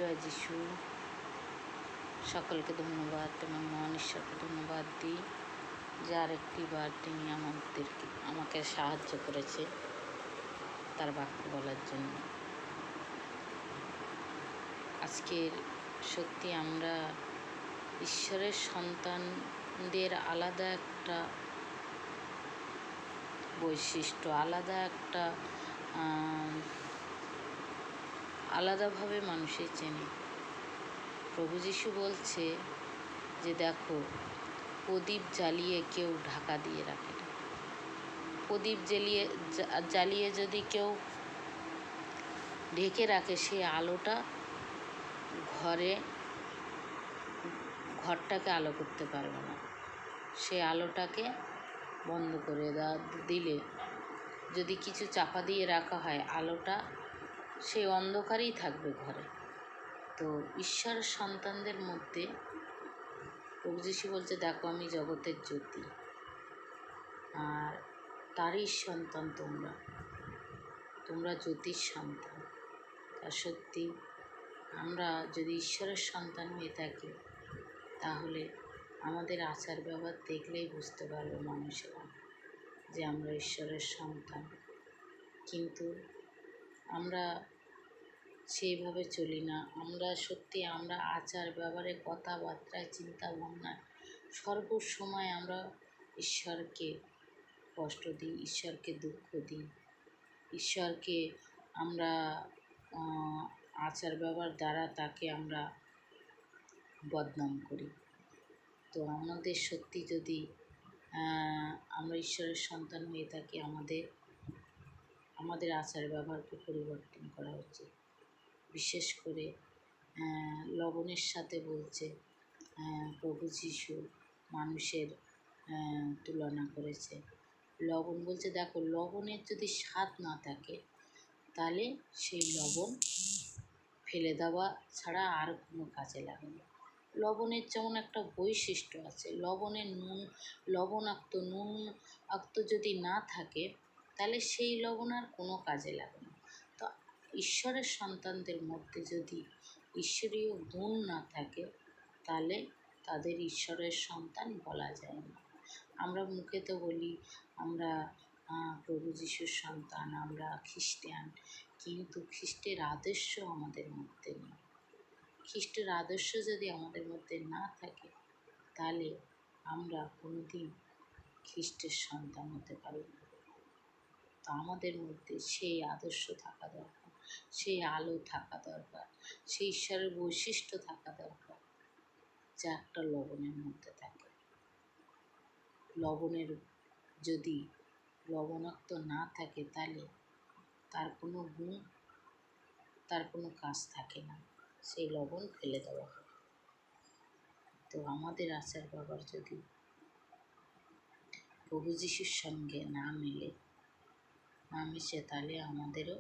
জয় যিশু। সকলকে ধন্যবাদ এবং মহান ঈশ্বরকে ধন্যবাদ দিই, যার একটি বার তিনি আমাকে সাহায্য করেছে তার বাক্য বলার জন্য। আজকের সত্যি আমরা ঈশ্বরের সন্তানদের আলাদা একটা বৈশিষ্ট্য, আলাদাভাবে মানুষের চেনে। প্রভু যিশু বলছে যে দেখো, প্রদীপ জ্বালিয়ে কেউ ঢাকা দিয়ে রাখে না। প্রদীপ জ্বালিয়ে যদি কেউ ঢেকে রাখে, সেই আলোটা ঘরটাকে আলো করতে পারবে না। সেই আলোটাকে বন্ধ করে দিলে, যদি কিছু চাপা দিয়ে রাখা হয়, আলোটা সেই অন্ধকারেই থাকবে ঘরে। তো ঈশ্বরের সন্তানদের মধ্যে প্রভু যিশু বলছে, দেখো আমি জগতের জ্যোতি, আর তারই সন্তান তোমরা জ্যোতির সন্তান। তা সত্যি আমরা যদি ঈশ্বরের সন্তান হয়ে থাকি, তাহলে আমাদের আচার ব্যবহার দেখলেই বুঝতে পারবে মানুষেরা যে আমরা ঈশ্বরের সন্তান। কিন্তু আমরা সেইভাবে চলি না। আমরা আচার ব্যবহারে, কথাবার্তায়, চিন্তা ভাবনায় সর্বসময় আমরা ঈশ্বরকে কষ্ট দিই, ঈশ্বরকে দুঃখ দিই, ঈশ্বরকে আমরা আচার ব্যবহার দ্বারা তাকে আমরা বদনাম করি। তো আমাদের সত্যি যদি আমরা ঈশ্বরের সন্তান হয়ে থাকি, আমাদের আচার ব্যবহারকে পরিবর্তন করা উচিত। বিশেষ করে লবণের সাথে বলছে প্রভু যিশু মানুষের তুলনা করেছে। লবণ বলছে, দেখো লবণের যদি স্বাদ না থাকে, তাহলে সেই লবণ ফেলে দেওয়া ছাড়া আর কোনো কাজে লাগে না। লবণের যেমন একটা বৈশিষ্ট্য আছে, নুনাক্ত যদি না থাকে, তাহলে সেই লবণ আর কোনো কাজে লাগে না। তো ঈশ্বরের সন্তানদের মধ্যে যদি ঈশ্বরীয় গুণ না থাকে, তাহলে তাদের ঈশ্বরের সন্তান বলা যায় না। আমরা মুখে তো বলি আমরা প্রভু যিশুর সন্তান, আমরা খ্রিস্টান, কিন্তু খ্রিস্টের আদর্শ আমাদের মধ্যে নেই। খ্রিস্টের আদর্শ যদি আমাদের মধ্যে না থাকে, তাহলে আমরা কোনোদিন খ্রিস্টের সন্তান হতে পারি না। তো আমাদের মধ্যে সেই আদর্শ থাকা দরকার, সেই আলো থাকা দরকার, সেই ঈশ্বরের বৈশিষ্ট্য থাকা দরকার, যা একটা লবণের মধ্যে থাকে। লবণের যদি লবণাক্ত না থাকে, তাহলে তার কোনো গুণ, তার কোনো কাজ থাকে না, সেই লবণ ফেলে দেওয়া হয়। তো আমাদের আচার ব্যবহার যদি প্রভু যিশুর সঙ্গে না মিশে, তাহলে আমাদেরও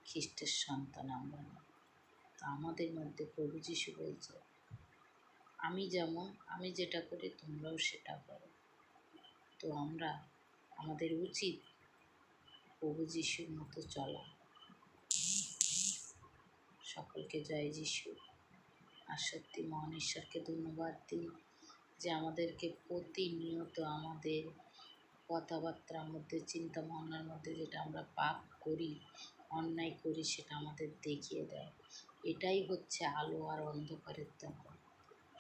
খ্রিস্টের সন্তান আমরা না। তো আমাদের মধ্যে প্রভু যিশু বলছে, আমি যেটা করি তোমরাও সেটা করো। তো আমাদের উচিত প্রভু যিশুর মতো চলা। সকলকে জয় যিশু। আর সত্যি মহান ঈশ্বরকে ধন্যবাদ দিই যে আমাদেরকে প্রতিনিয়ত আমাদের কথাবার্তার মধ্যে, চিন্তা ভাবনার মধ্যে যেটা আমরা পাপ করি, অন্যায় করি, সেটা আমাদের দেখিয়ে দেয়। এটাই হচ্ছে আলো আর অন্ধকারের তফাৎ।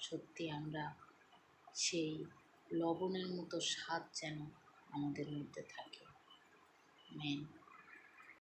সত্যি আমরা সেই লবণের মতো স্বাদ যেন আমাদের মধ্যে থাকে। আমেন।